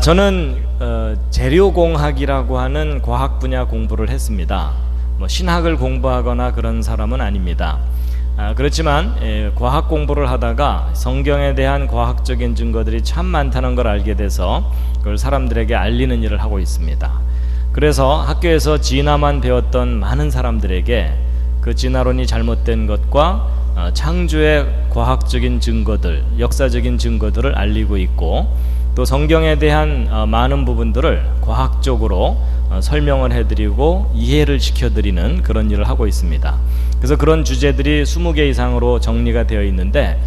저는 재료공학이라고 하는 과학 분야 공부를 했습니다. 신학을 공부하거나 그런 사람은 아닙니다. 그렇지만 과학 공부를 하다가 성경에 대한 과학적인 증거들이 참 많다는 걸 알게 돼서 그걸 사람들에게 알리는 일을 하고 있습니다. 그래서 학교에서 진화만 배웠던 많은 사람들에게 그 진화론이 잘못된 것과 창조의 과학적인 증거들, 역사적인 증거들을 알리고 있고, 또 성경에 대한 많은 부분들을 과학적으로 설명을 해드리고 이해를 시켜드리는 그런 일을 하고 있습니다. 그래서 그런 주제들이 20개 이상으로 정리가 되어 있는데,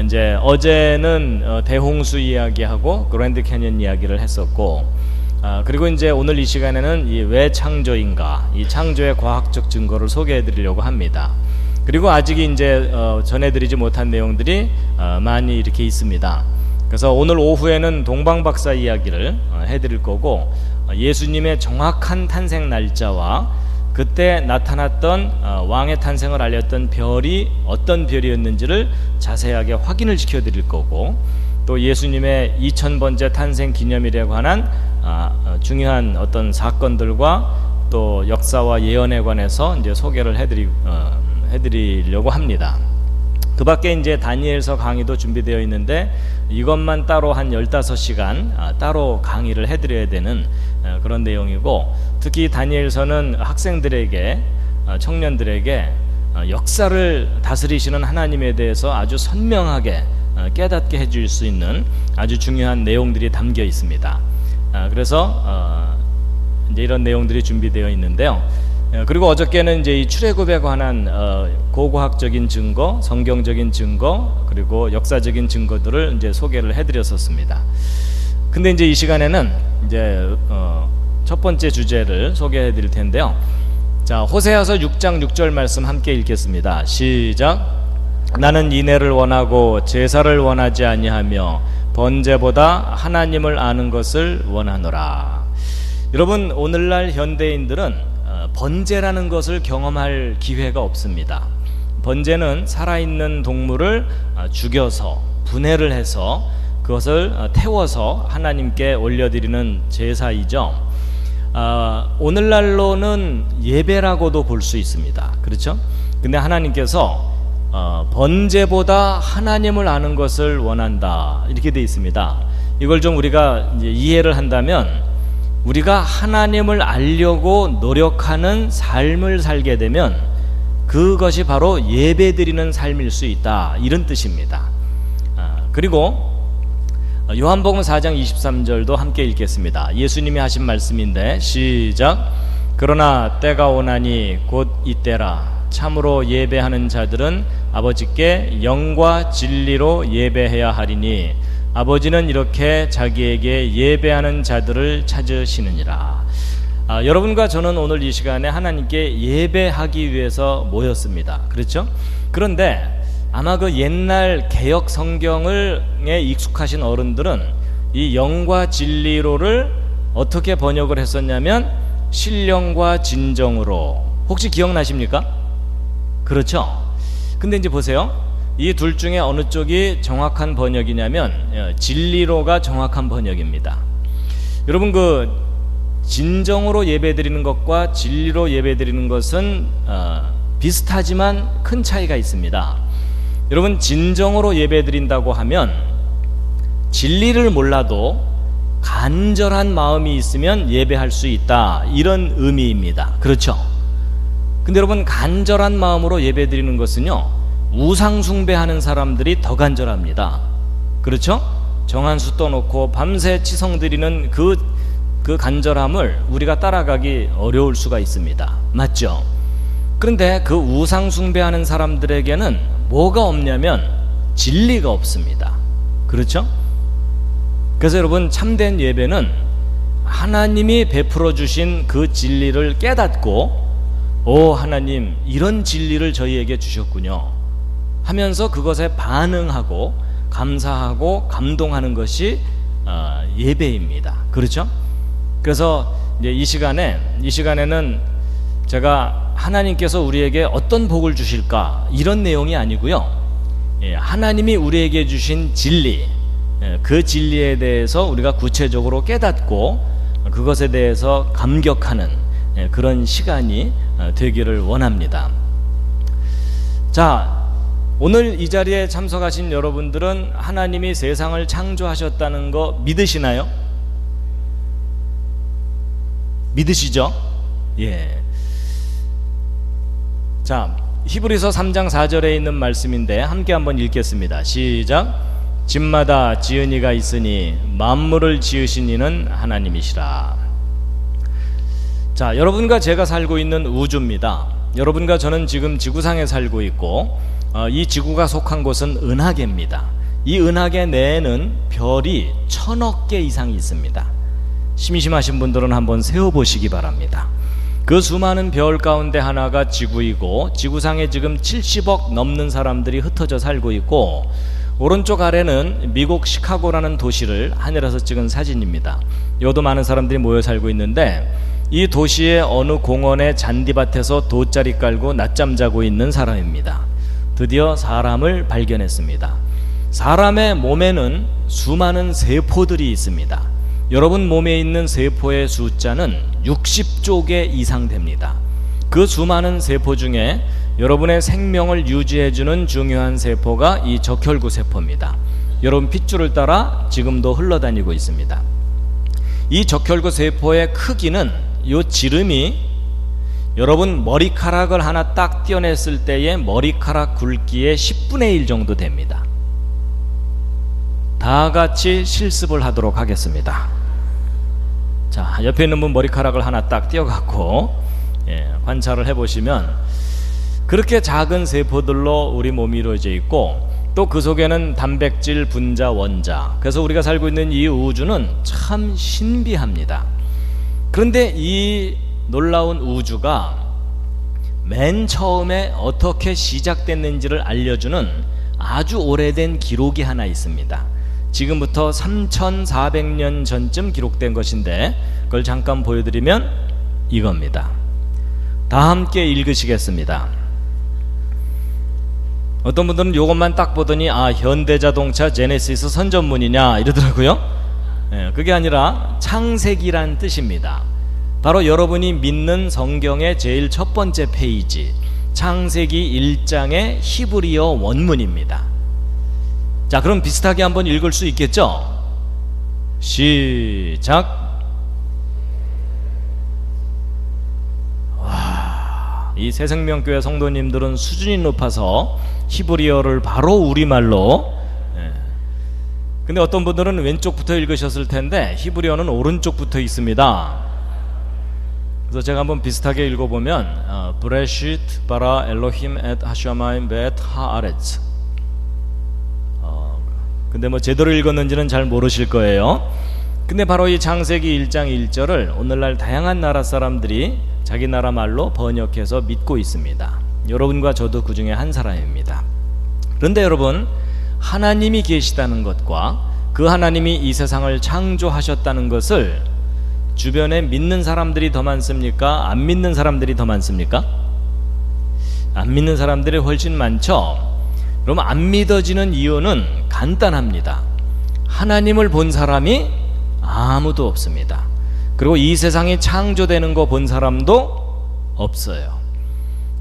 이제 어제는 대홍수 이야기하고 그랜드 캐니언 이야기를 했었고, 그리고 이제 오늘 이 시간에는 이 왜 창조인가, 이 창조의 과학적 증거를 소개해드리려고 합니다. 그리고 아직 이제 전해드리지 못한 내용들이 많이 이렇게 있습니다. 그래서 오늘 오후에는 동방박사 이야기를 해드릴 거고, 예수님의 정확한 탄생 날짜와 그때 나타났던 왕의 탄생을 알렸던 별이 어떤 별이었는지를 자세하게 확인을 시켜드릴 거고, 또 예수님의 2000번째 탄생 기념일에 관한 중요한 어떤 사건들과 또 역사와 예언에 관해서 이제 소개를 해드리려고 합니다. 그 밖에 이제 다니엘서 강의도 준비되어 있는데, 이것만 따로 한 15시간 따로 강의를 해드려야 되는 그런 내용이고, 특히 다니엘서는 학생들에게, 청년들에게 역사를 다스리시는 하나님에 대해서 아주 선명하게 깨닫게 해줄 수 있는 아주 중요한 내용들이 담겨 있습니다. 그래서 이제 이런 내용들이 준비되어 있는데요. 그리고 어저께는 이제 이 출애굽에 관한 고고학적인 증거, 성경적인 증거, 그리고 역사적인 증거들을 이제 소개를 해드렸었습니다. 근데 이제 이 시간에는 이제 첫 번째 주제를 소개해드릴 텐데요. 자, 호세아서 6장 6절 말씀 함께 읽겠습니다. 시작. 나는 인애를 원하고 제사를 원하지 아니하며 번제보다 하나님을 아는 것을 원하노라. 여러분, 오늘날 현대인들은 번제라는 것을 경험할 기회가 없습니다. 번제는 살아있는 동물을 죽여서 분해를 해서 그것을 태워서 하나님께 올려드리는 제사이죠. 오늘날로는 예배라고도 볼 수 있습니다. 그렇죠? 근데 하나님께서 번제보다 하나님을 아는 것을 원한다, 이렇게 되어 있습니다. 이걸 좀 우리가 이제 이해를 한다면, 우리가 하나님을 알려고 노력하는 삶을 살게 되면 그것이 바로 예배드리는 삶일 수 있다, 이런 뜻입니다. 그리고 요한복음 4장 23절도 함께 읽겠습니다. 예수님이 하신 말씀인데, 시작. 그러나 때가 오나니 곧 이때라. 참으로 예배하는 자들은 아버지께 영과 진리로 예배해야 하리니 아버지는 이렇게 자기에게 예배하는 자들을 찾으시느니라. 여러분과 저는 오늘 이 시간에 하나님께 예배하기 위해서 모였습니다. 그렇죠? 그런데 아마 그 옛날 개역 성경에 익숙하신 어른들은 이 영과 진리로를 어떻게 번역을 했었냐면 신령과 진정으로. 혹시 기억나십니까? 그렇죠? 근데 이제 보세요. 이 둘 중에 어느 쪽이 정확한 번역이냐면 진리로가 정확한 번역입니다. 여러분, 그 진정으로 예배드리는 것과 진리로 예배드리는 것은 비슷하지만 큰 차이가 있습니다. 여러분, 진정으로 예배드린다고 하면 진리를 몰라도 간절한 마음이 있으면 예배할 수 있다, 이런 의미입니다. 그렇죠? 근데 여러분, 간절한 마음으로 예배드리는 것은요, 우상 숭배하는 사람들이 더 간절합니다. 그렇죠? 정한수 떠놓고 밤새 치성드리는 그 간절함을 우리가 따라가기 어려울 수가 있습니다. 맞죠? 그런데 그 우상 숭배하는 사람들에게는 뭐가 없냐면 진리가 없습니다. 그렇죠? 그래서 여러분, 참된 예배는 하나님이 베풀어 주신 그 진리를 깨닫고, 오 하나님, 이런 진리를 저희에게 주셨군요 하면서 그것에 반응하고 감사하고 감동하는 것이 예배입니다. 그렇죠? 그래서 이제 이 시간에는 제가 하나님께서 우리에게 어떤 복을 주실까, 이런 내용이 아니고요, 하나님이 우리에게 주신 진리, 그 진리에 대해서 우리가 구체적으로 깨닫고 그것에 대해서 감격하는 그런 시간이 되기를 원합니다. 자, 오늘 이 자리에 참석하신 여러분들은 하나님이 세상을 창조하셨다는 거 믿으시나요? 믿으시죠? 예. 자, 히브리서 3장 4절에 있는 말씀인데 함께 한번 읽겠습니다. 시작. 집마다 지은 이가 있으니 만물을 지으신 이는 하나님이시라. 자, 여러분과 제가 살고 있는 우주입니다. 여러분과 저는 지금 지구상에 살고 있고 이 지구가 속한 곳은 은하계입니다. 이 은하계 내에는 별이 1000억 개 이상이 있습니다. 심심하신 분들은 한번 세어보시기 바랍니다. 그 수많은 별 가운데 하나가 지구이고 지구상에 지금 70억 넘는 사람들이 흩어져 살고 있고 오른쪽 아래는 미국 시카고라는 도시를 하늘에서 찍은 사진입니다. 여기도 많은 사람들이 모여 살고 있는데 이 도시의 어느 공원의 잔디밭에서 돗자리 깔고 낮잠 자고 있는 사람입니다. 드디어 사람을 발견했습니다. 사람의 몸에는 수많은 세포들이 있습니다. 여러분 몸에 있는 세포의 숫자는 60조 개 이상 됩니다. 그 수많은 세포 중에 여러분의 생명을 유지해주는 중요한 세포가 이 적혈구 세포입니다. 여러분 핏줄을 따라 지금도 흘러다니고 있습니다. 이 적혈구 세포의 크기는 이 지름이 여러분 머리카락을 하나 딱 떼어냈을 때의 머리카락 굵기의 10분의 1 정도 됩니다. 다 같이 실습을 하도록 하겠습니다. 자, 옆에 있는 분 머리카락을 하나 딱 떼어갖고 관찰을 해보시면 그렇게 작은 세포들로 우리 몸이 이루어져 있고 또 그 속에는 단백질, 분자, 원자, 그래서 우리가 살고 있는 이 우주는 참 신비합니다. 그런데 이 놀라운 우주가 맨 처음에 어떻게 시작됐는지를 알려주는 아주 오래된 기록이 하나 있습니다. 지금부터 3400년 전쯤 기록된 것인데 그걸 잠깐 보여드리면 이겁니다. 다 함께 읽으시겠습니다. 어떤 분들은 이것만 딱 보더니 현대자동차 제네시스 선전문이냐 이러더라고요. 그게 아니라 창세기란 뜻입니다. 바로 여러분이 믿는 성경의 제일 첫 번째 페이지 창세기 1장의 히브리어 원문입니다. 자, 그럼 비슷하게 한번 읽을 수 있겠죠? 시작. 와, 이 새생명교회 성도님들은 수준이 높아서 히브리어를 바로 우리말로 근데 어떤 분들은 왼쪽부터 읽으셨을 텐데 히브리어는 오른쪽부터 있습니다. 그래서 제가 한번 비슷하게 읽어보면 브레시트 바라 엘로힘 엣 하샤마임 벳 하아렛. 근데 뭐 제대로 읽었는지는 잘 모르실 거예요. 근데 바로 이 창세기 1장 1절을 오늘날 다양한 나라 사람들이 자기 나라 말로 번역해서 믿고 있습니다. 여러분과 저도 그 중에 한 사람입니다. 그런데 여러분, 하나님이 계시다는 것과 그 하나님이 이 세상을 창조하셨다는 것을 주변에 믿는 사람들이 더 많습니까? 안 믿는 사람들이 더 많습니까? 안 믿는 사람들이 훨씬 많죠. 그럼 안 믿어지는 이유는 간단합니다. 하나님을 본 사람이 아무도 없습니다. 그리고 이 세상이 창조되는 거 본 사람도 없어요.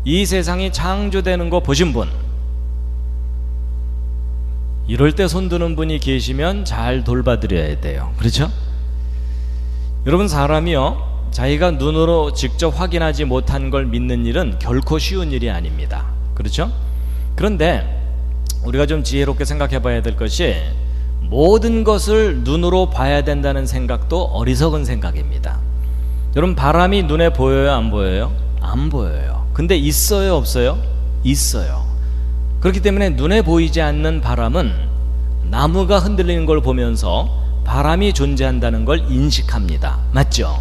이 세상이 창조되는 거 보신 분, 이럴 때 손드는 분이 계시면 잘 돌봐드려야 돼요. 그렇죠? 여러분, 사람이요, 자기가 눈으로 직접 확인하지 못한 걸 믿는 일은 결코 쉬운 일이 아닙니다. 그렇죠? 그런데 우리가 좀 지혜롭게 생각해 봐야 될 것이 모든 것을 눈으로 봐야 된다는 생각도 어리석은 생각입니다. 여러분, 바람이 눈에 보여요? 안 보여요? 안 보여요. 근데 있어요? 없어요? 있어요. 그렇기 때문에 눈에 보이지 않는 바람은 나무가 흔들리는 걸 보면서 바람이 존재한다는 걸 인식합니다. 맞죠?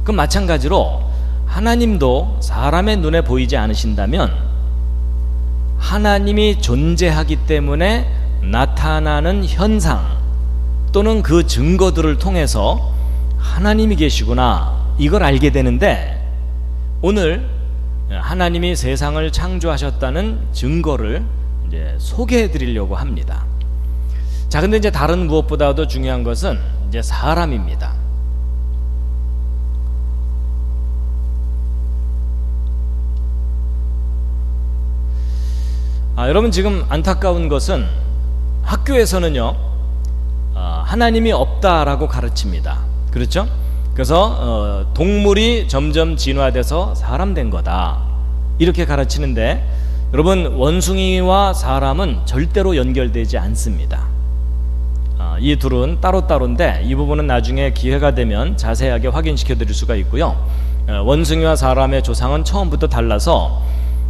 그럼 마찬가지로 하나님도 사람의 눈에 보이지 않으신다면 하나님이 존재하기 때문에 나타나는 현상 또는 그 증거들을 통해서 하나님이 계시구나, 이걸 알게 되는데, 오늘 하나님이 세상을 창조하셨다는 증거를 이제 소개해 드리려고 합니다. 자, 근데 이제 다른 무엇보다도 중요한 것은 이제 사람입니다. 여러분, 지금 안타까운 것은 학교에서는요, 하나님이 없다라고 가르칩니다. 그렇죠? 그래서 동물이 점점 진화돼서 사람 된 거다, 이렇게 가르치는데, 여러분, 원숭이와 사람은 절대로 연결되지 않습니다. 이 둘은 따로따로인데, 이 부분은 나중에 기회가 되면 자세하게 확인시켜 드릴 수가 있고요. 원숭이와 사람의 조상은 처음부터 달라서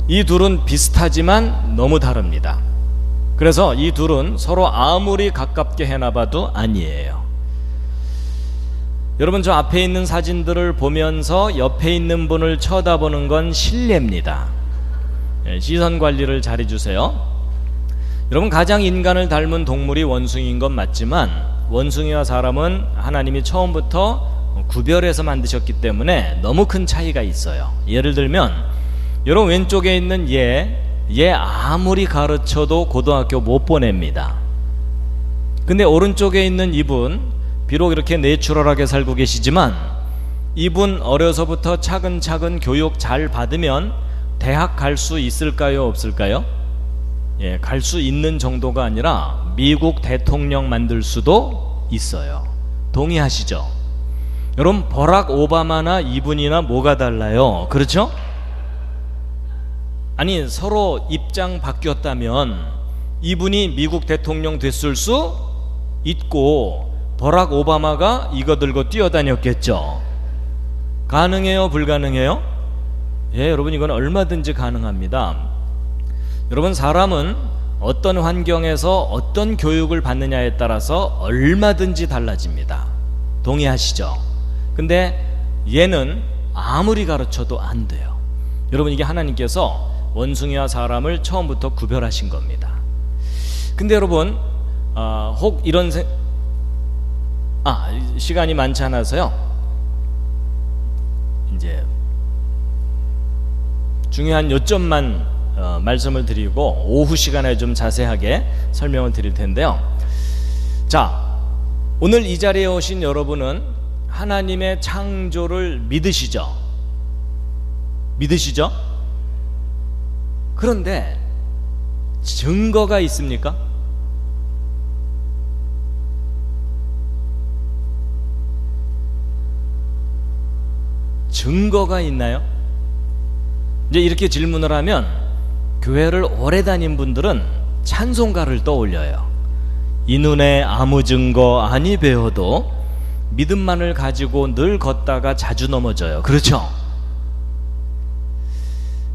이 둘은 비슷하지만 너무 다릅니다. 그래서 이 둘은 서로 아무리 가깝게 해놔봐도 아니에요. 여러분, 저 앞에 있는 사진들을 보면서 옆에 있는 분을 쳐다보는 건 실례입니다. 시선 관리를 잘 해주세요. 여러분, 가장 인간을 닮은 동물이 원숭이인 건 맞지만, 원숭이와 사람은 하나님이 처음부터 구별해서 만드셨기 때문에 너무 큰 차이가 있어요. 예를 들면, 여러분, 왼쪽에 있는 얘 아무리 가르쳐도 고등학교 못 보냅니다. 근데 오른쪽에 있는 이분, 비록 이렇게 내추럴하게 살고 계시지만 이분 어려서부터 차근차근 교육 잘 받으면 대학 갈 수 있을까요, 없을까요? 갈 수 있는 정도가 아니라 미국 대통령 만들 수도 있어요. 동의하시죠? 여러분, 버락 오바마나 이분이나 뭐가 달라요? 그렇죠? 아니, 서로 입장 바뀌었다면 이분이 미국 대통령 됐을 수 있고 버락 오바마가 이거 들고 뛰어다녔겠죠. 가능해요, 불가능해요? 여러분, 이건 얼마든지 가능합니다. 여러분, 사람은 어떤 환경에서 어떤 교육을 받느냐에 따라서 얼마든지 달라집니다. 동의하시죠? 근데 얘는 아무리 가르쳐도 안 돼요. 여러분, 이게 하나님께서 원숭이와 사람을 처음부터 구별하신 겁니다. 근데 여러분, 혹 이런 시간이 많지 않아서요, 이제 중요한 요점만 말씀을 드리고 오후 시간에 좀 자세하게 설명을 드릴 텐데요. 자, 오늘 이 자리에 오신 여러분은 하나님의 창조를 믿으시죠? 믿으시죠? 그런데 증거가 있습니까? 증거가 있나요? 이제 이렇게 질문을 하면 교회를 오래 다닌 분들은 찬송가를 떠올려요. 이 눈에 아무 증거 아니 배워도 믿음만을 가지고 늘 걷다가 자주 넘어져요. 그렇죠?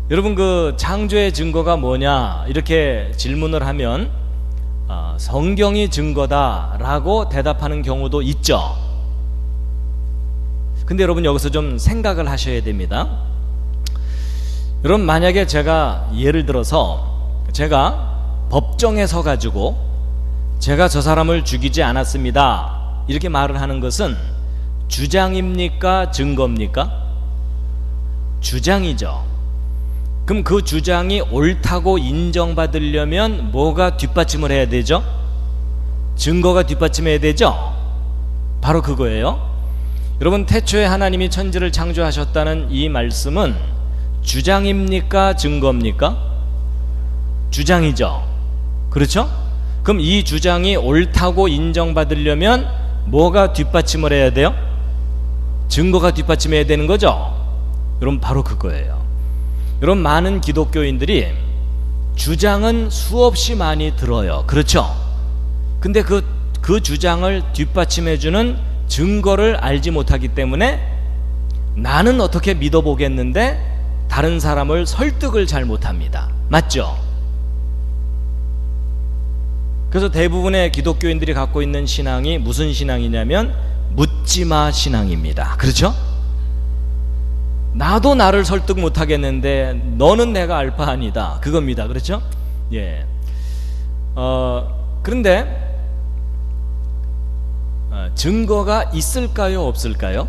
여러분, 그 창조의 증거가 뭐냐 이렇게 질문을 하면 성경이 증거다라고 대답하는 경우도 있죠. 근데 여러분, 여기서 좀 생각을 하셔야 됩니다. 여러분, 만약에 제가 예를 들어서 제가 법정에 서 가지고 제가 저 사람을 죽이지 않았습니다 이렇게 말을 하는 것은 주장입니까, 증거입니까? 주장이죠. 그럼 그 주장이 옳다고 인정받으려면 뭐가 뒷받침을 해야 되죠? 증거가 뒷받침해야 되죠? 바로 그거예요. 여러분, 태초에 하나님이 천지를 창조하셨다는 이 말씀은 주장입니까, 증거입니까? 주장이죠. 그렇죠? 그럼 이 주장이 옳다고 인정받으려면 뭐가 뒷받침을 해야 돼요? 증거가 뒷받침해야 되는 거죠. 여러분, 바로 그거예요. 여러분, 많은 기독교인들이 주장은 수없이 많이 들어요. 그렇죠? 근데 그 주장을 뒷받침해주는 증거를 알지 못하기 때문에 나는 어떻게 믿어보겠는데 다른 사람을 설득을 잘 못합니다. 맞죠? 그래서 대부분의 기독교인들이 갖고 있는 신앙이 무슨 신앙이냐면 묻지마 신앙입니다. 그렇죠? 나도 나를 설득 못하겠는데 너는 내가 알 바 아니다, 그겁니다. 그렇죠? 예. 그런데 증거가 있을까요, 없을까요?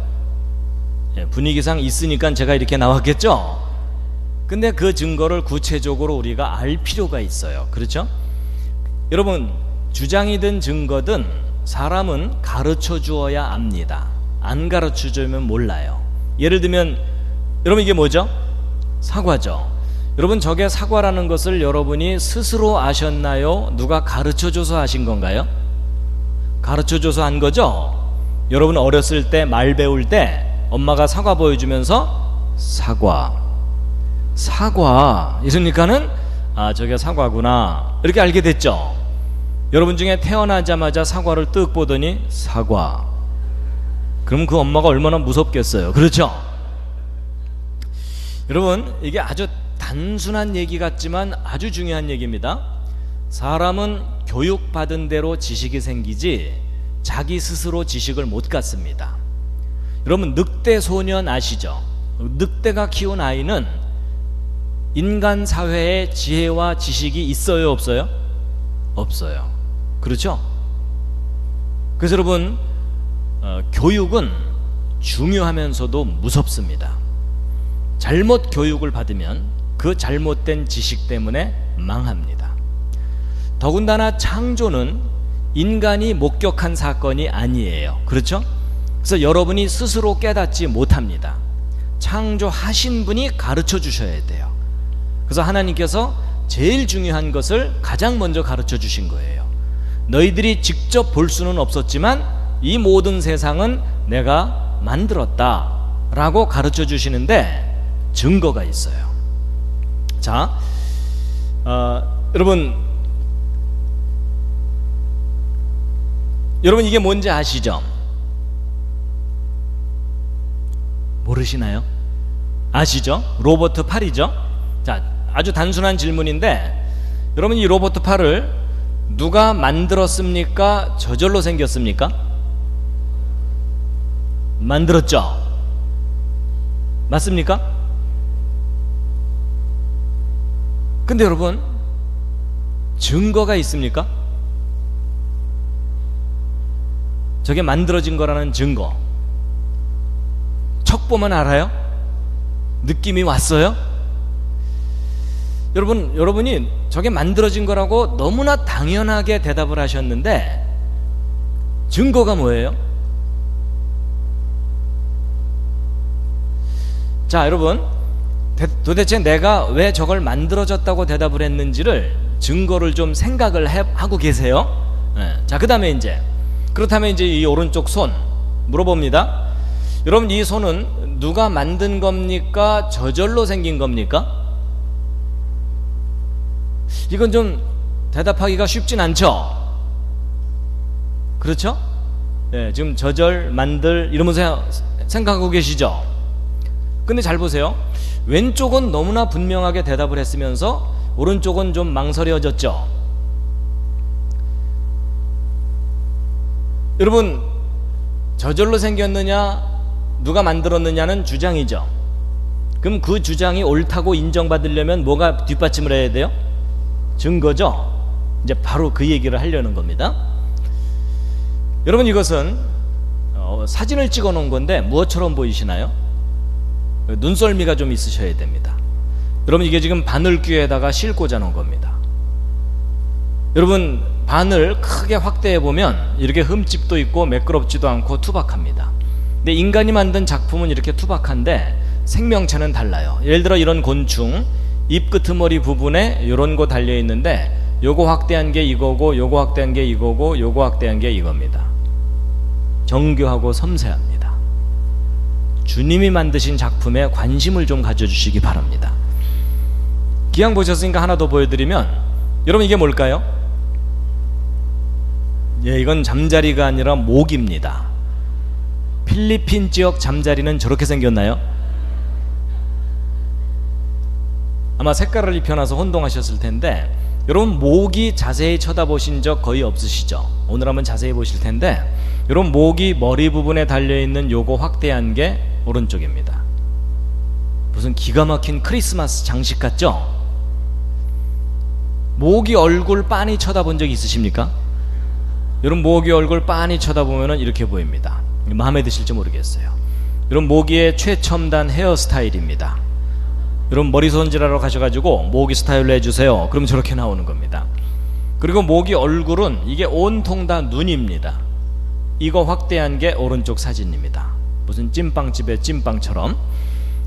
예, 분위기상 있으니까 제가 이렇게 나왔겠죠? 근데 그 증거를 구체적으로 우리가 알 필요가 있어요. 그렇죠? 여러분, 주장이든 증거든 사람은 가르쳐 주어야 압니다. 안 가르쳐 주면 몰라요. 예를 들면 여러분 이게 뭐죠? 사과죠. 여러분 저게 사과라는 것을 여러분이 스스로 아셨나요? 누가 가르쳐 줘서 아신 건가요? 가르쳐 줘서 한 거죠? 여러분 어렸을 때 말 배울 때 엄마가 사과 보여주면서 사과 이러니까는 아 저게 사과구나 이렇게 알게 됐죠. 여러분 중에 태어나자마자 사과를 뜩 보더니 사과, 그럼 그 엄마가 얼마나 무섭겠어요. 그렇죠? 여러분 이게 아주 단순한 얘기 같지만 아주 중요한 얘기입니다. 사람은 교육받은 대로 지식이 생기지 자기 스스로 지식을 못 갖습니다. 여러분 늑대 소년 아시죠? 늑대가 키운 아이는 인간 사회에 지혜와 지식이 있어요 없어요? 없어요. 그렇죠? 그래서 여러분 교육은 중요하면서도 무섭습니다. 잘못 교육을 받으면 그 잘못된 지식 때문에 망합니다. 더군다나 창조는 인간이 목격한 사건이 아니에요. 그렇죠? 그래서 여러분이 스스로 깨닫지 못합니다. 창조하신 분이 가르쳐 주셔야 돼요. 그래서 하나님께서 제일 중요한 것을 가장 먼저 가르쳐 주신 거예요. 너희들이 직접 볼 수는 없었지만 이 모든 세상은 내가 만들었다 라고 가르쳐 주시는데 증거가 있어요. 자, 여러분 이게 뭔지 아시죠? 모르시나요? 아시죠? 로버트 팔이죠? 자, 아주 단순한 질문인데 여러분 이 로버트 팔을 누가 만들었습니까? 저절로 생겼습니까? 만들었죠? 맞습니까? 근데 여러분 증거가 있습니까? 저게 만들어진 거라는 증거 척 보면 알아요? 느낌이 왔어요? 여러분이 저게 만들어진 거라고 너무나 당연하게 대답을 하셨는데 증거가 뭐예요? 자, 여러분 도대체 내가 왜 저걸 만들어졌다고 대답을 했는지를 증거를 좀 생각을 하고 계세요? 네. 자, 그 다음에 그렇다면 이제 이 오른쪽 손 물어봅니다. 여러분 이 손은 누가 만든 겁니까? 저절로 생긴 겁니까? 이건 좀 대답하기가 쉽진 않죠? 그렇죠? 네, 지금 저절, 만들 이러면서 생각하고 계시죠? 근데 잘 보세요. 왼쪽은 너무나 분명하게 대답을 했으면서 오른쪽은 좀 망설여졌죠? 여러분 저절로 생겼느냐 누가 만들었느냐는 주장이죠. 그럼 그 주장이 옳다고 인정받으려면 뭐가 뒷받침을 해야 돼요? 증거죠. 이제 바로 그 얘기를 하려는 겁니다. 여러분 이것은 사진을 찍어 놓은 건데 무엇처럼 보이시나요? 눈썰미가 좀 있으셔야 됩니다. 여러분 이게 지금 바늘귀에다가 실 꽂아 놓은 겁니다. 여러분 바늘 크게 확대해 보면 이렇게 흠집도 있고 매끄럽지도 않고 투박합니다. 근데 인간이 만든 작품은 이렇게 투박한데 생명체는 달라요. 예를 들어 이런 곤충 입 끄트머리 부분에 이런 거 달려 있는데 요거 확대한 게 이거고 요거 확대한 게 이거고 요거 확대한 게 이겁니다. 정교하고 섬세합니다. 주님이 만드신 작품에 관심을 좀 가져주시기 바랍니다. 기왕 보셨으니까 하나 더 보여드리면 여러분 이게 뭘까요? 예, 이건 잠자리가 아니라 모기입니다. 필리핀 지역 잠자리는 저렇게 생겼나요? 아마 색깔을 입혀놔서 혼동하셨을 텐데 여러분 모기 자세히 쳐다보신 적 거의 없으시죠? 오늘 한번 자세히 보실 텐데 여러분 모기 머리 부분에 달려있는 요거 확대한 게 오른쪽입니다. 무슨 기가 막힌 크리스마스 장식 같죠? 모기 얼굴 빤히 쳐다본 적 있으십니까? 여러분 모기 얼굴 빤히 쳐다보면 이렇게 보입니다. 마음에 드실지 모르겠어요. 여러분 모기의 최첨단 헤어스타일입니다. 여러분 머리 손질하러 가셔가지고 모기 스타일로 해주세요. 그럼 저렇게 나오는 겁니다. 그리고 모기 얼굴은 이게 온통 다 눈입니다. 이거 확대한 게 오른쪽 사진입니다. 무슨 찐빵집의 찐빵처럼.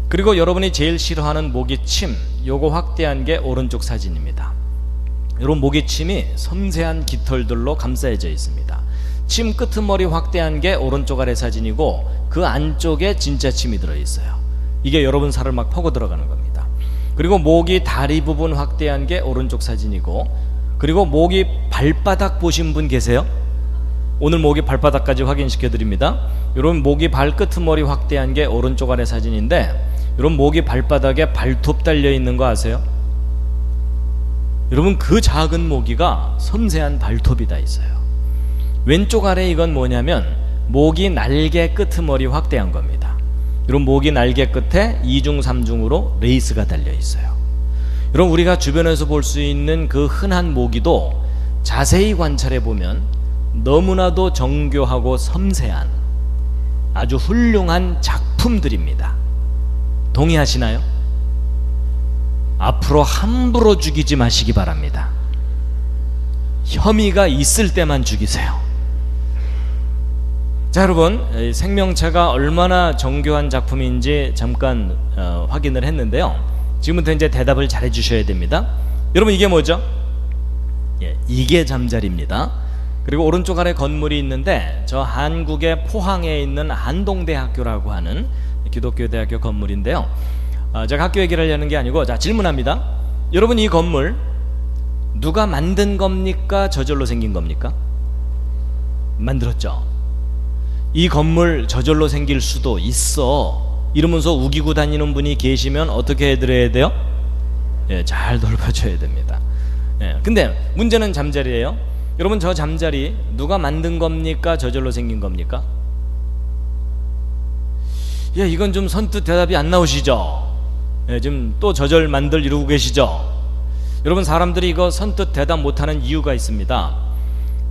그리고 여러분이 제일 싫어하는 모기침, 요거 확대한 게 오른쪽 사진입니다. 이런 모기침이 섬세한 깃털들로 감싸여져 있습니다. 침 끄트머리 확대한 게 오른쪽 아래 사진이고 그 안쪽에 진짜 침이 들어있어요. 이게 여러분 살을 막 퍼고 들어가는 겁니다. 그리고 모기 다리 부분 확대한 게 오른쪽 사진이고, 그리고 모기 발바닥 보신 분 계세요? 오늘 모기 발바닥까지 확인시켜 드립니다. 이런 모기 발끄트머리 확대한 게 오른쪽 아래 사진인데, 이런 모기 발바닥에 발톱 달려 있는 거 아세요? 여러분, 그 작은 모기가 섬세한 발톱이 다 있어요. 왼쪽 아래 이건 뭐냐면 모기 날개 끄트머리 확대한 겁니다. 이런 모기 날개 끝에 2중 3중으로 레이스가 달려 있어요. 여러분, 우리가 주변에서 볼 수 있는 그 흔한 모기도 자세히 관찰해 보면 너무나도 정교하고 섬세한 아주 훌륭한 작품들입니다. 동의하시나요? 앞으로 함부로 죽이지 마시기 바랍니다. 혐의가 있을 때만 죽이세요. 자, 여러분, 생명체가 얼마나 정교한 작품인지 잠깐 확인을 했는데요. 지금부터 이제 대답을 잘해 주셔야 됩니다. 여러분, 이게 뭐죠? 예, 이게 잠자리입니다. 그리고 오른쪽 아래 건물이 있는데 저 한국의 포항에 있는 한동대학교라고 하는 기독교 대학교 건물인데요. 제가 학교 얘기를 하려는 게 아니고, 자, 질문합니다. 여러분, 이 건물 누가 만든 겁니까? 저절로 생긴 겁니까? 만들었죠. 이 건물 저절로 생길 수도 있어 이러면서 우기고 다니는 분이 계시면 어떻게 해드려야 돼요? 예, 잘 돌봐줘야 됩니다. 예, 근데 문제는 잠자리예요. 여러분, 저 잠자리 누가 만든 겁니까? 저절로 생긴 겁니까? 예, 이건 좀 선뜻 대답이 안 나오시죠? 예, 지금 또 저절 만들 이러고 계시죠? 여러분, 사람들이 이거 선뜻 대답 못하는 이유가 있습니다.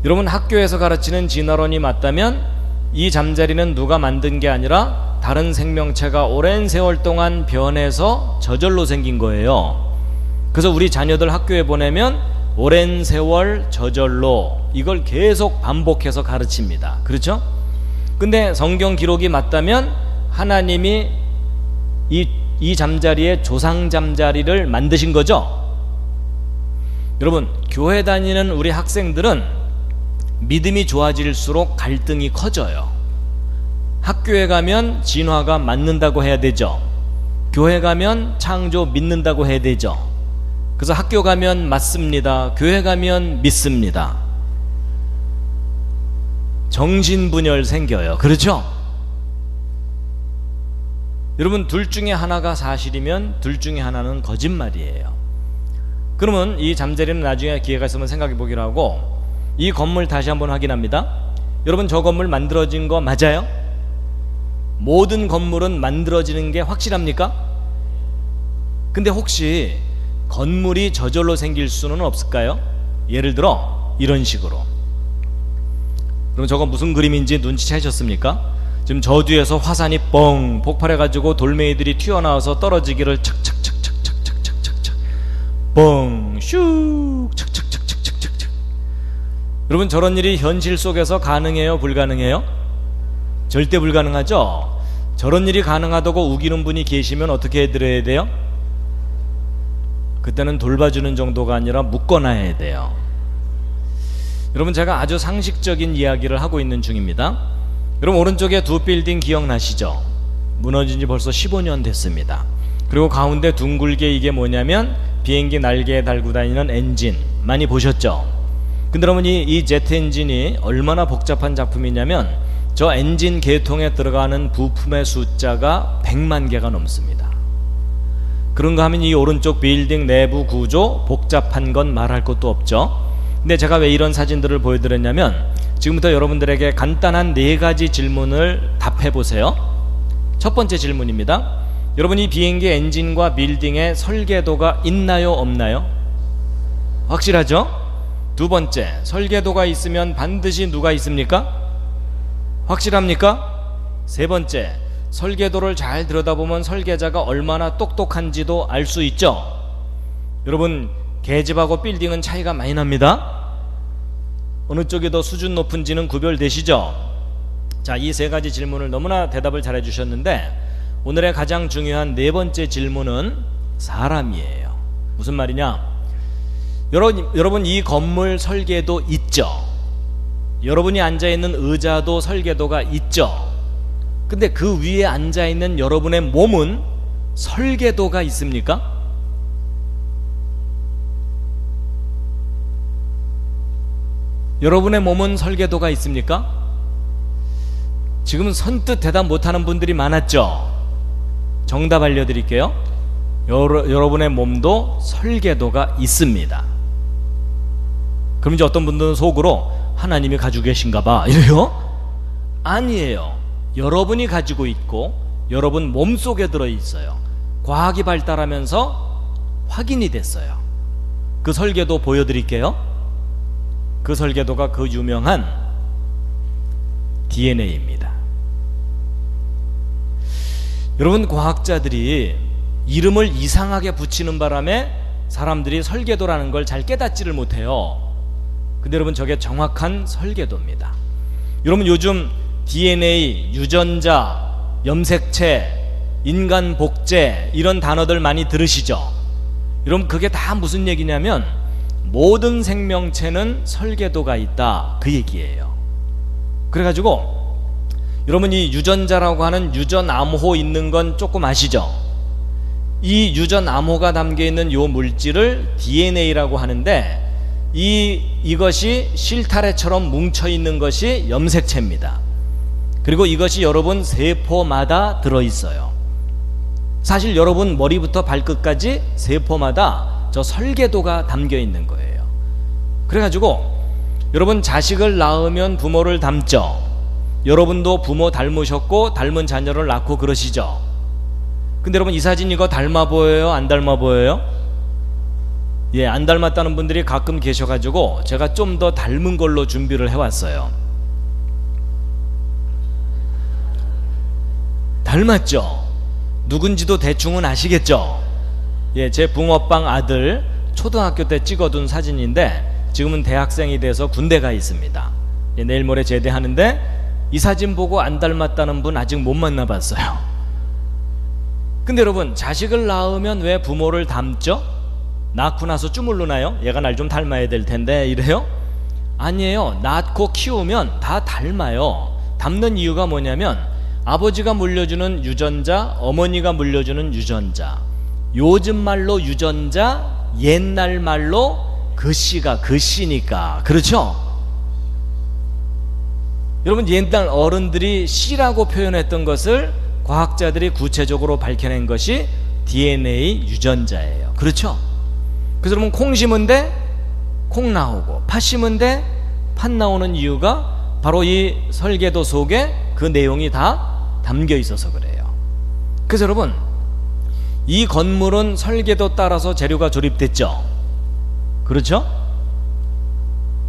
여러분, 학교에서 가르치는 진화론이 맞다면 이 잠자리는 누가 만든 게 아니라 다른 생명체가 오랜 세월 동안 변해서 저절로 생긴 거예요. 그래서 우리 자녀들 학교에 보내면 오랜 세월 저절로, 이걸 계속 반복해서 가르칩니다. 그렇죠? 근데 성경 기록이 맞다면 하나님이 이 잠자리의 조상 잠자리를 만드신 거죠. 여러분, 교회 다니는 우리 학생들은 믿음이 좋아질수록 갈등이 커져요. 학교에 가면 진화가 맞는다고 해야 되죠. 교회 가면 창조 믿는다고 해야 되죠. 그래서 학교 가면 맞습니다. 교회 가면 믿습니다. 정신분열 생겨요. 그렇죠? 여러분, 둘 중에 하나가 사실이면 둘 중에 하나는 거짓말이에요. 그러면 이 잠자리는 나중에 기회가 있으면 생각해 보기로 하고, 이 건물 다시 한번 확인합니다. 여러분, 저 건물 만들어진 거 맞아요? 모든 건물은 만들어지는 게 확실합니까? 근데 혹시 건물이 저절로 생길 수는 없을까요? 예를 들어 이런 식으로. 그럼 저거 무슨 그림인지 눈치채셨습니까? 지금 저 뒤에서 화산이 뻥 폭발해가지고 돌멩이들이 튀어나와서 떨어지기를 착착착착착착착착 뻥 슉 착착착착착착. 여러분, 저런 일이 현실 속에서 가능해요? 불가능해요? 절대 불가능하죠? 저런 일이 가능하다고 우기는 분이 계시면 어떻게 해드려야 돼요? 그때는 돌봐주는 정도가 아니라 묶어놔야 돼요. 여러분, 제가 아주 상식적인 이야기를 하고 있는 중입니다. 여러분, 오른쪽에 두 빌딩 기억나시죠? 무너진 지 벌써 15년 됐습니다. 그리고 가운데 둥글게 이게 뭐냐면 비행기 날개에 달고 다니는 엔진, 많이 보셨죠? 근데 여러분, 이 제트 엔진이 얼마나 복잡한 작품이냐면 저 엔진 계통에 들어가는 부품의 숫자가 100만 개가 넘습니다. 그런가 하면 이 오른쪽 빌딩 내부 구조 복잡한 건 말할 것도 없죠. 근데 제가 왜 이런 사진들을 보여드렸냐면 지금부터 여러분들에게 간단한 4가지 질문을 답해 보세요. 첫 번째 질문입니다. 여러분, 이 비행기 엔진과 빌딩에 설계도가 있나요, 없나요? 확실하죠? 두 번째, 설계도가 있으면 반드시 누가 있습니까? 확실합니까? 세 번째, 설계도를 잘 들여다보면 설계자가 얼마나 똑똑한지도 알 수 있죠. 여러분, 계집하고 빌딩은 차이가 많이 납니다. 어느 쪽이 더 수준 높은지는 구별되시죠? 자, 이 세 가지 질문을 너무나 대답을 잘해 주셨는데 오늘의 가장 중요한 네 번째 질문은 사람이에요. 무슨 말이냐? 여러분 이 건물 설계도 있죠? 여러분이 앉아있는 의자도 설계도가 있죠? 근데 그 위에 앉아있는 여러분의 몸은 설계도가 있습니까? 여러분의 몸은 설계도가 있습니까? 지금 선뜻 대답 못하는 분들이 많았죠? 정답 알려드릴게요. 여러분의 몸도 설계도가 있습니다. 그럼 이제 어떤 분들은 속으로 하나님이 가지고 계신가 봐 이래요? 아니에요. 여러분이 가지고 있고 여러분 몸속에 들어있어요. 과학이 발달하면서 확인이 됐어요. 그 설계도 보여드릴게요. 그 설계도가 그 유명한 DNA입니다. 여러분, 과학자들이 이름을 이상하게 붙이는 바람에 사람들이 설계도라는 걸 잘 깨닫지를 못해요. 근데 여러분, 저게 정확한 설계도입니다. 여러분, 요즘 DNA, 유전자, 염색체, 인간 복제 이런 단어들 많이 들으시죠? 여러분, 그게 다 무슨 얘기냐면 모든 생명체는 설계도가 있다, 그 얘기예요. 그래가지고 여러분, 이 유전자라고 하는 유전암호 있는 건 조금 아시죠? 이 유전암호가 담겨있는 요 물질을 DNA라고 하는데 이것이 실타래처럼 뭉쳐있는 것이 염색체입니다. 그리고 이것이 여러분 세포마다 들어있어요. 사실 여러분 머리부터 발끝까지 세포마다 저 설계도가 담겨있는 거예요. 그래가지고 여러분, 자식을 낳으면 부모를 닮죠? 여러분도 부모 닮으셨고 닮은 자녀를 낳고 그러시죠? 근데 여러분, 이 사진 이거 닮아 보여요? 안 닮아 보여요? 예, 안 닮았다는 분들이 가끔 계셔가지고 제가 좀 더 닮은 걸로 준비를 해왔어요. 닮았죠? 누군지도 대충은 아시겠죠? 예, 제 붕어빵 아들 초등학교 때 찍어둔 사진인데 지금은 대학생이 돼서 군대 가 있습니다. 예, 내일 모레 제대하는데 이 사진 보고 안 닮았다는 분 아직 못 만나봤어요. 근데 여러분, 자식을 낳으면 왜 부모를 닮죠? 낳고 나서 주물르나요? 얘가 날 좀 닮아야 될 텐데 이래요? 아니에요. 낳고 키우면 다 닮아요. 닮는 이유가 뭐냐면 아버지가 물려주는 유전자, 어머니가 물려주는 유전자, 요즘 말로 유전자, 옛날 말로 글씨가 글씨니까. 그렇죠? 여러분, 옛날 어른들이 씨라고 표현했던 것을 과학자들이 구체적으로 밝혀낸 것이 DNA 유전자예요. 그렇죠? 그래서 여러분, 콩 심은 데 콩 나오고 팥 심은 데 팥 나오는 이유가 바로 이 설계도 속에 그 내용이 다 담겨 있어서 그래요. 그래서 여러분, 이 건물은 설계도 따라서 재료가 조립됐죠? 그렇죠?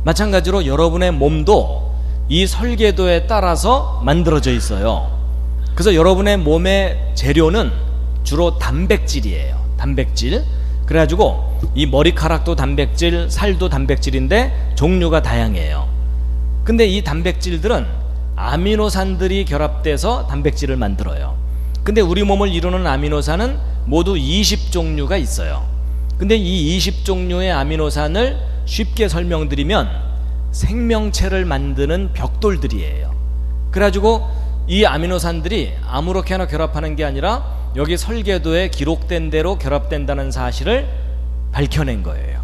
마찬가지로 여러분의 몸도 이 설계도에 따라서 만들어져 있어요. 그래서 여러분의 몸의 재료는 주로 단백질이에요. 단백질. 그래가지고 이 머리카락도 단백질, 살도 단백질인데 종류가 다양해요. 근데 이 단백질들은 아미노산들이 결합돼서 단백질을 만들어요. 근데 우리 몸을 이루는 아미노산은 모두 20종류가 있어요. 근데 이 20종류의 아미노산을 쉽게 설명드리면 생명체를 만드는 벽돌들이에요. 그래가지고 이 아미노산들이 아무렇게나 결합하는 게 아니라 여기 설계도에 기록된 대로 결합된다는 사실을 밝혀낸 거예요.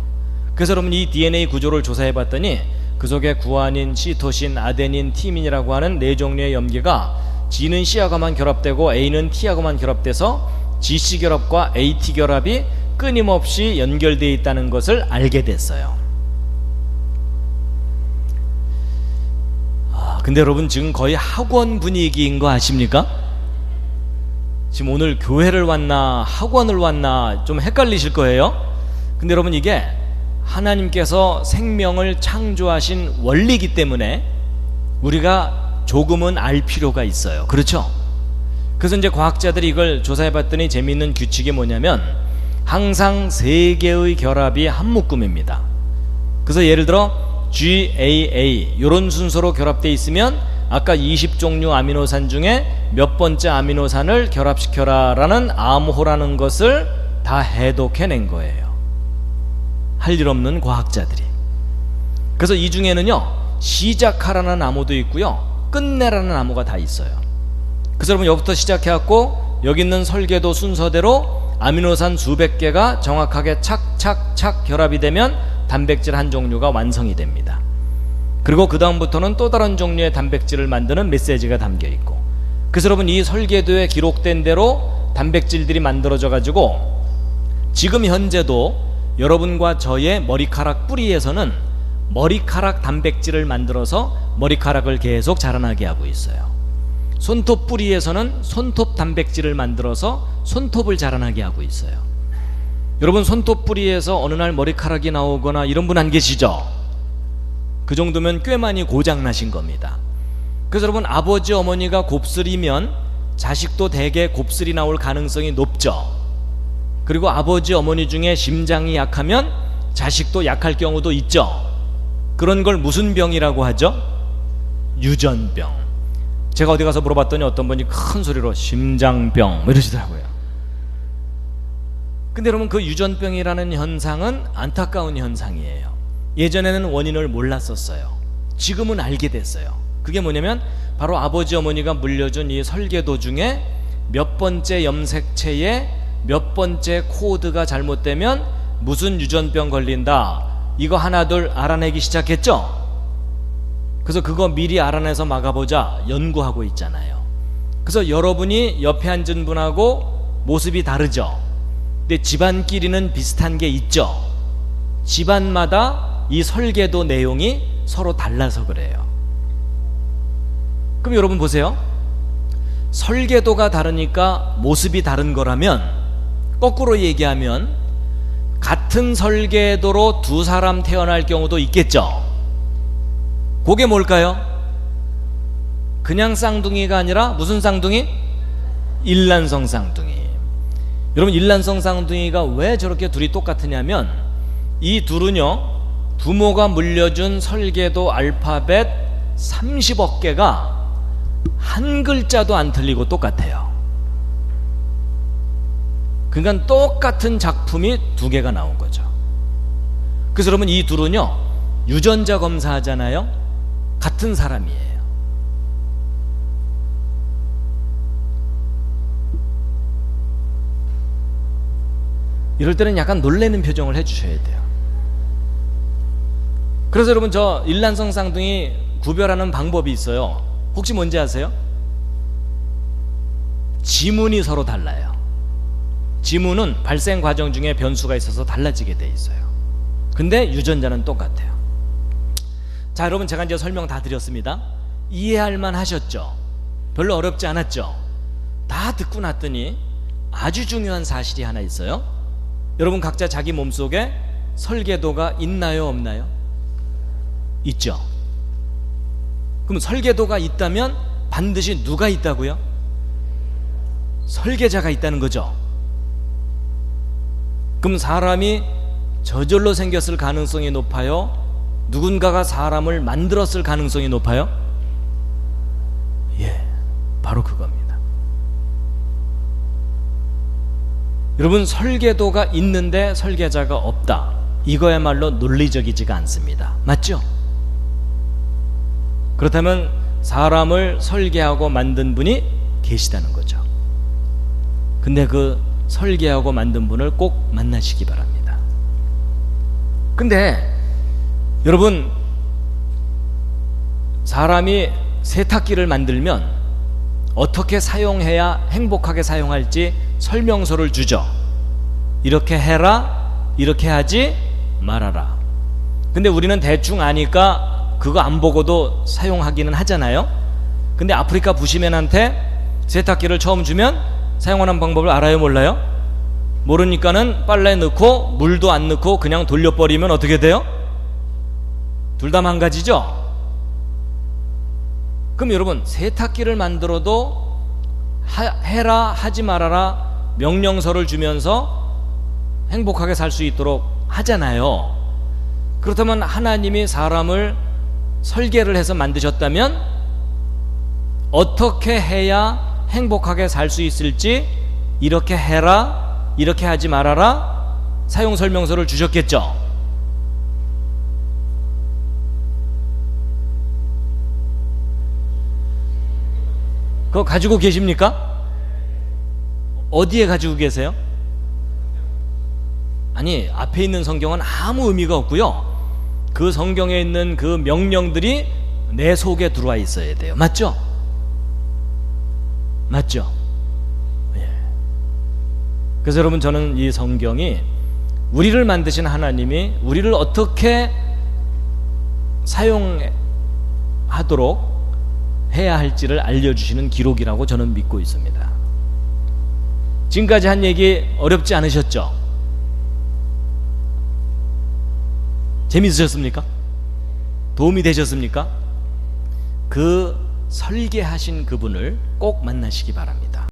그래서 여러분, 이 DNA 구조를 조사해 봤더니 그 속에 구아닌, 시토신, 아데닌, 티민이라고 하는 네 종류의 염기가 G는 C하고만 결합되고 A는 T하고만 결합돼서 GC 결합과 AT 결합이 끊임없이 연결되어 있다는 것을 알게 됐어요. 근데 여러분, 지금 거의 학원 분위기인 거 아십니까? 지금 오늘 교회를 왔나 학원을 왔나 좀 헷갈리실 거예요. 근데 여러분, 이게 하나님께서 생명을 창조하신 원리이기 때문에 우리가 조금은 알 필요가 있어요. 그렇죠? 그래서 이제 과학자들이 이걸 조사해 봤더니 재미있는 규칙이 뭐냐면 항상 세 개의 결합이 한 묶음입니다. 그래서 예를 들어 GAA 이런 순서로 결합되어 있으면 아까 20종류 아미노산 중에 몇 번째 아미노산을 결합시켜라 라는 암호라는 것을 다 해독해낸 거예요. 할 일 없는 과학자들이. 그래서 이 중에는요, 시작하라는 암호도 있고요, 끝내라는 암호가 다 있어요. 그래서 여러분 여기부터 시작해갖고 여기 있는 설계도 순서대로 아미노산 수백 개가 정확하게 착착착 결합이 되면 단백질 한 종류가 완성이 됩니다. 그리고 그 다음부터는 또 다른 종류의 단백질을 만드는 메시지가 담겨 있고, 그래서 여러분 이 설계도에 기록된 대로 단백질들이 만들어져 가지고 지금 현재도 여러분과 저의 머리카락 뿌리에서는 머리카락 단백질을 만들어서 머리카락을 계속 자라나게 하고 있어요. 손톱 뿌리에서는 손톱 단백질을 만들어서 손톱을 자라나게 하고 있어요. 여러분 손톱 뿌리에서 어느 날 머리카락이 나오거나 이런 분 안 계시죠? 그 정도면 꽤 많이 고장나신 겁니다. 그래서 여러분 아버지 어머니가 곱슬이면 자식도 대개 곱슬이 나올 가능성이 높죠. 그리고 아버지 어머니 중에 심장이 약하면 자식도 약할 경우도 있죠. 그런 걸 무슨 병이라고 하죠? 유전병. 제가 어디 가서 물어봤더니 어떤 분이 큰 소리로 심장병 이러시더라고요. 근데 여러분 그 유전병이라는 현상은 안타까운 현상이에요. 예전에는 원인을 몰랐었어요. 지금은 알게 됐어요. 그게 뭐냐면 바로 아버지 어머니가 물려준 이 설계도 중에 몇 번째 염색체에 몇 번째 코드가 잘못되면 무슨 유전병 걸린다, 이거 하나둘 알아내기 시작했죠. 그래서 그거 미리 알아내서 막아보자 연구하고 있잖아요. 그래서 여러분이 옆에 앉은 분하고 모습이 다르죠. 근데 집안끼리는 비슷한 게 있죠. 집안마다 이 설계도 내용이 서로 달라서 그래요. 그럼 여러분 보세요. 설계도가 다르니까 모습이 다른 거라면, 거꾸로 얘기하면 같은 설계도로 두 사람 태어날 경우도 있겠죠. 그게 뭘까요? 그냥 쌍둥이가 아니라 무슨 쌍둥이? 일란성 쌍둥이. 여러분 일란성 쌍둥이가 왜 저렇게 둘이 똑같으냐면 이 둘은요, 부모가 물려준 설계도 알파벳 30억 개가 한 글자도 안 틀리고 똑같아요. 그러니까 똑같은 작품이 두 개가 나온 거죠. 그래서 여러분 이 둘은요, 유전자 검사하잖아요. 같은 사람이에요. 이럴 때는 약간 놀라는 표정을 해주셔야 돼요. 그래서 여러분 저 일란성 쌍둥이 구별하는 방법이 있어요. 혹시 뭔지 아세요? 지문이 서로 달라요. 지문은 발생 과정 중에 변수가 있어서 달라지게 돼 있어요. 근데 유전자는 똑같아요. 자, 여러분 제가 이제 설명 다 드렸습니다. 이해할 만 하셨죠? 별로 어렵지 않았죠? 다 듣고 났더니 아주 중요한 사실이 하나 있어요. 여러분 각자 자기 몸속에 설계도가 있나요, 없나요? 있죠. 그럼 설계도가 있다면 반드시 누가 있다고요? 설계자가 있다는 거죠. 그럼 사람이 저절로 생겼을 가능성이 높아요? 누군가가 사람을 만들었을 가능성이 높아요? 예, 바로 그겁니다. 여러분 설계도가 있는데 설계자가 없다, 이거야말로 논리적이지가 않습니다. 맞죠? 그렇다면 사람을 설계하고 만든 분이 계시다는 거죠. 근데 그 설계하고 만든 분을 꼭 만나시기 바랍니다. 근데 여러분 사람이 세탁기를 만들면 어떻게 사용해야 행복하게 사용할지 설명서를 주죠. 이렇게 해라, 이렇게 하지 말아라. 근데 우리는 대충 아니까 그거 안 보고도 사용하기는 하잖아요. 근데 아프리카 부시맨한테 세탁기를 처음 주면 사용하는 방법을 알아요, 몰라요? 모르니까는 빨래 넣고 물도 안 넣고 그냥 돌려버리면 어떻게 돼요? 둘 다 망가지죠? 그럼 여러분 세탁기를 만들어도 해라, 하지 말아라 명령서를 주면서 행복하게 살 수 있도록 하잖아요. 그렇다면 하나님이 사람을 설계를 해서 만드셨다면 어떻게 해야 행복하게 살 수 있을지 이렇게 해라, 이렇게 하지 말아라 사용 설명서를 주셨겠죠. 그거 가지고 계십니까? 어디에 가지고 계세요? 아니, 앞에 있는 성경은 아무 의미가 없고요. 그 성경에 있는 그 명령들이 내 속에 들어와 있어야 돼요. 맞죠? 맞죠? 예. 그래서 여러분, 저는 이 성경이 우리를 만드신 하나님이 우리를 어떻게 사용하도록 해야 할지를 알려주시는 기록이라고 저는 믿고 있습니다. 지금까지 한 얘기 어렵지 않으셨죠? 재밌으셨습니까? 도움이 되셨습니까? 그 설계하신 그분을 꼭 만나시기 바랍니다.